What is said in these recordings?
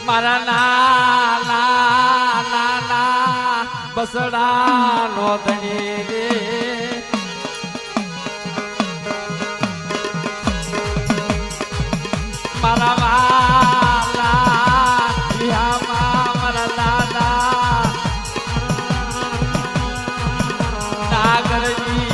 મારા નાના બસડા નો ધણી રે મારા વાલા વિહામાં મારા દાદા નાગરજી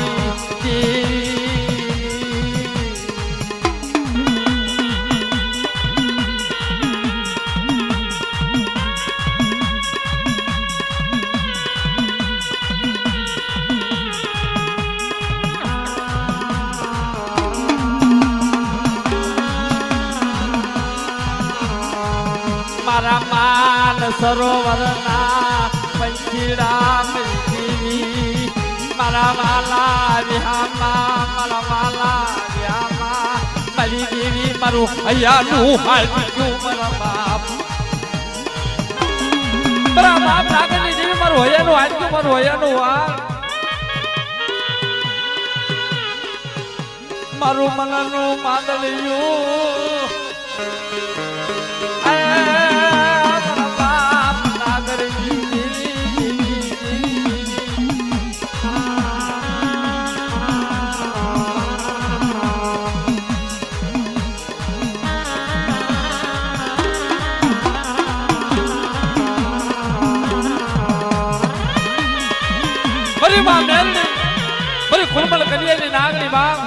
મારા માન સરોવરના પંખીડા દેવી મારા વાલા વિહામાં મારા વાલા વિહામાં મારી દેવી મારું હૈયાનું હાલી ગયું મારા બાપ નાગરની દેવી મારું હૈયાનું હાલી ગયું મારું હૈયાનું હાલ મારું મનનું માંદલિયું ફરી માં મેલ ફરી ખુરમલ કરીએ નાગની બાપ